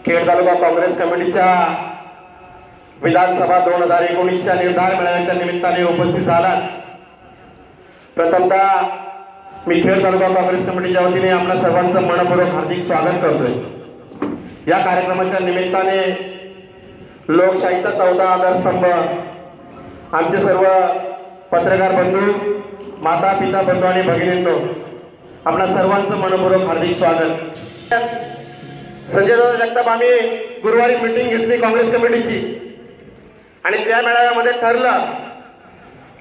खेड तालुका काँग्रेस कमिटीच्या विधानसभा 2019च्या निर्धार मेळाव्याच्या निमित्ताने उपस्थित झालात। प्रथमतः मी खेड तालुका काँग्रेस कमिटीच्या वतीने आपल्या सर्वांचं मनपूर्वक हार्दिक स्वागत करतोय। या कार्यक्रमाच्या निमित्ताने लोकशाहीचा 14 आधारस्तंभ आमचे सर्व पत्रकार बंधू, माता पिता बंधू आणि भगिनींनो, आपल्या सर्वांचं मनपूर्वक हार्दिक स्वागत। संजय दादा जगताप आम्ही गुरुवारी मीटिंग घेतली काँग्रेस कमिटीची आणि त्या मेळाव्यामध्ये ठरलं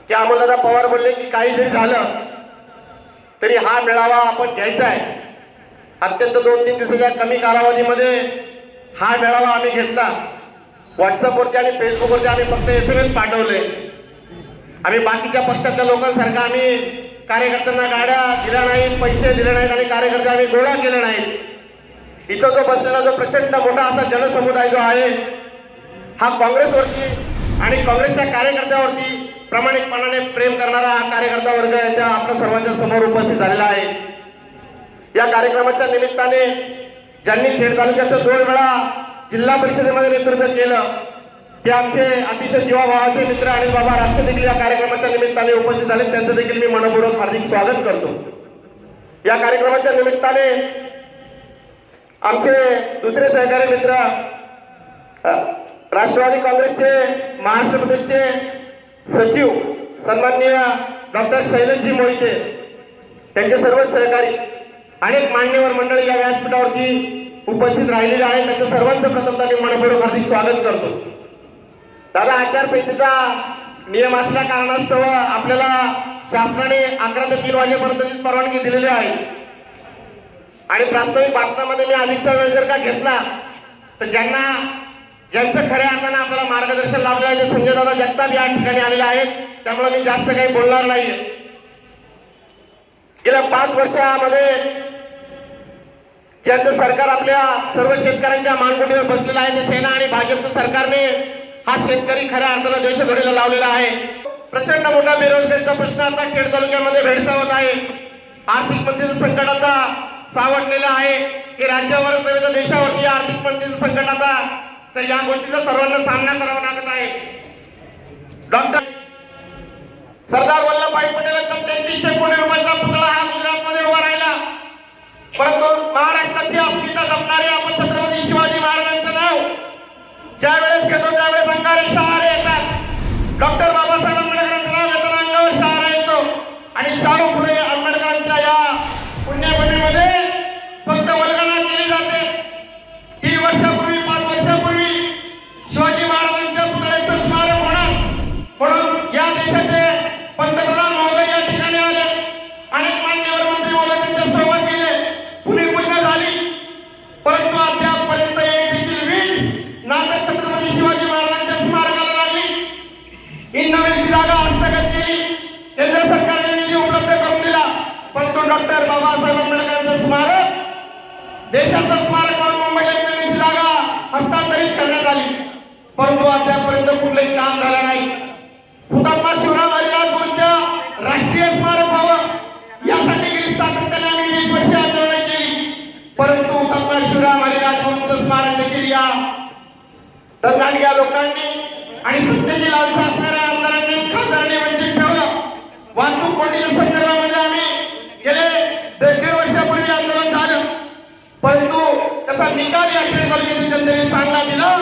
की अमोलदादा पवार बोलले की काही जरी झालं तरी हा मेळावा आपण घ्यायचा आहे। अत्यंत 2-3 दिवसाच्या कमी कालावधीमध्ये हा मेळावा आम्ही घेतला। व्हॉट्सअपवरती आणि फेसबुकवरती आम्ही फक्त SMS पाठवले। आम्ही बाकीच्या पक्षाच्या लोकांसारखं आम्ही कार्यकर्त्यांना गाड्या दिल्या नाहीत, पैसे दिले नाहीत आणि कार्यकर्ते आम्ही गोळा केले नाहीत। इथं जो बसलेला जो प्रचंड मोठा असा जनसमुदाय जो आहे हा काँग्रेसवरती आणि काँग्रेसच्या कार्यकर्त्यावरती प्रामाणिकपणाने प्रेम करणारा हा कार्यकर्ता वर्ग याच्या आपल्या सर्वांच्या समोर उपस्थित झालेला आहे। या कार्यक्रमाच्या निमित्ताने ज्यांनी खेड तालुक्याचं 2 वेळा जिल्हा परिषदेमध्ये नेतृत्व केलं ते आमचे अतिशय जीवाभावाचे मित्र आणि बाबा राष्ट्र देखील या कार्यक्रमाच्या निमित्ताने उपस्थित झाले, त्यांचं देखील मी मनपूर्वक हार्दिक स्वागत करतो। या कार्यक्रमाच्या निमित्ताने आमचे दुसरे सहकारी मित्र राष्ट्रवादी काँग्रेसचे महाराष्ट्र प्रदेशचे सचिव सन्माननीय डॉक्टर शैलेशजी मोहिते, त्यांचे सर्व सहकारी अनेक मान्यवर मंडळी या व्यासपीठावरती उपस्थित राहिलेले आहेत, त्यांच्या सर्वांचं प्रथमतः मी मनपूर्वक हार्दिक स्वागत करतो। दादा, आचारसंहितेचा नियम असल्या कारणास्तव आपल्याला शासनाने 11 ते 3 वाजेपर्यंतची परवानगी दिलेली आहे आणि प्रास्ताविक भाषणामध्ये मी अधिकचा वेळ जर का घेतला तर ज्यांचं खऱ्या अर्थानं आपल्याला मार्गदर्शन लाभलं आहे ते संजय दादा जगताप या ठिकाणी आलेले आहेत, त्यामुळे मी जास्त काही बोलणार नाही। गेल्या 5 वर्षामध्ये ज्यांचं सरकार आपल्या सर्व शेतकऱ्यांच्या मानगुटीवर बसलेलं आहे ते सेना आणि भाजपच्या सरकारने हा शेतकरी खऱ्या अर्थानं देशघडीला लावलेला आहे। प्रचंड मोठा बेरोजगारीचा प्रश्न आता खेड तालुक्यामध्ये भेडसावत आहे। आर्थिक मंदीचं संकट आता सावटलेलं आहे की राज्यावर नव्हे देशावरती आर्थिक मंदीचं संकट आता या गोष्टीचा सर्वांना सामना करावा लागत आहे। डॉक्टर सरदार वल्लभभाई पटेलांचा 3300 कोटी रुपयाचा पुतळा हा गुजरातमध्ये उभा राहिला, परंतु महाराष्ट्राची अस्मिता जपणारे आपण छत्रपती शिवाजी महाराजांचं नाव ज्यावेळेस घेतो त्यावेळेस अंगारे शहारे येतात। डॉक्टर बाबासाहेब आंबेडकरांचं नाव येताना अंगावर शहारा येतो आणि शाहू फुले आंबेडकरांच्या या पुण्यभूमीमध्ये फक्त वल्गना केली जाते। 3 वर्षापूर्वी 5 वर्षापूर्वी शिवाजी महाराजांच्या पुतळ्याचं स्मारक होणार म्हणून या देशाचे पंतप्रधान महोदय या ठिकाणी आले, अनेक मान्यवर मंत्री महोदय त्यांच्या सहभाग केले, भूमिपूजन झाली, परंतु अद्यापपर्यंत एक देखील वीट ना तर छत्रपती शिवाजी महाराजांच्या स्मारकाला लागली। ही नवीन जागा हस्तगत केली, केंद्र सरकारने निधी उपलब्ध करून दिला, परंतु डॉक्टर बाबासाहेब आंबेडकरांचं स्मारक देशाचं स्मारक म्हणून मुंबईला नवीन जागा हस्तांतरित करण्यात आली, परंतु अद्यापर्यंत कुठलंही काम झालं नाही। हुतात्मा शिवराम अलिबागच्या राष्ट्रीय स्मारक व्हावं यासाठी गेली सातत्याने आम्ही 20 वर्षे आंदोलन केली, परंतु हुतात्मा शिवराम अलिबागचं स्मारक देखील या दंगाणग्या लोकांनी आणि सत्तेची लालसा असणाऱ्या आमदारांनी खासदारांनी वंचित ठेवलं। वाहतूक कोंडीच्या संदर्भामध्ये आम्ही गेले 1.5 वर्षापूर्वी आंदोलन झालं, परंतु त्याचा निकाल या खेड तालुक्यातील जनतेने चांगला दिला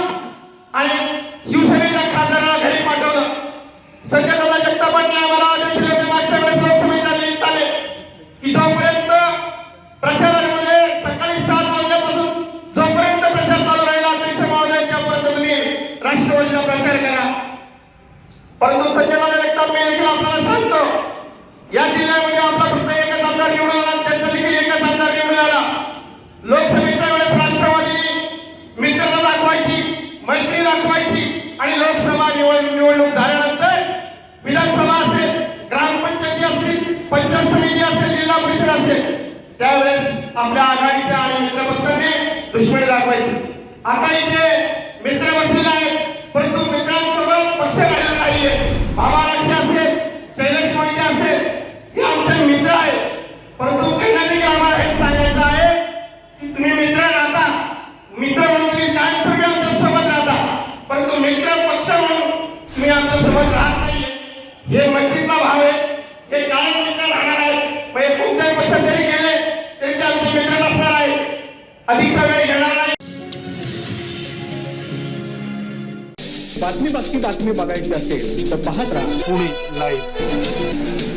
आणि शिवसेनेच्या खासदाराला घरी पाठवलं। संजय दादा जगतापांनी आम्हाला आदेश दिले मागच्या वेळेस लोकसभेच्या निमित्ताने की जोपर्यंत प्रचारामध्ये सकाळी 7 वाजल्यापासून जोपर्यंत प्रचार चालू राहिला अध्यक्ष महोदयांच्यापर्यंत तुम्ही राष्ट्रवादीचा प्रचार करा, परंतु संजय दादा जगताप मी देखील आपल्याला सांगतो या जिल्ह्यामध्ये आपला फक्त एकच आमदार निवडून आला, त्यांचा देखील एकच आमदार निवडून आला। लोकसभेच्या वेळेस राष्ट्रवादी मित्रता दाखवायची, मैत्री दाखवायची आणि लोकसभा निवडणूक झाल्यानंतर विधानसभा असेल, ग्रामपंचायती असतील, पंचायत समिती असेल, जिल्हा परिषद असेल, त्यावेळेस आपल्या आघाडीच्या आणि मित्रपक्षाने दुश्मनी दाखवायची। आता इथे मित्र बसलेले आहेत, परंतु मित्रांसोबत पक्ष राहिला नाहीये। बाबा राक्षे असेल, शैलेश मोहिते असेल, हे आमचे मित्र आहेत, परंतु त्यांना देखील आम्हाला हे सांगायचं आहे की तुम्ही मित्र राहता, मित्र म्हणून हे मैत्रीचा भाव आहे, हे कायम मित्र राहणार आहे. म्हणजे कोणत्याही पक्षात जरी गेले तरी ते आमचे मित्र असणार आहे. अधिकचा वेळ घेणार नाही. बातमी बघायची असेल तर पाहत राहा पुणे लाईव्ह.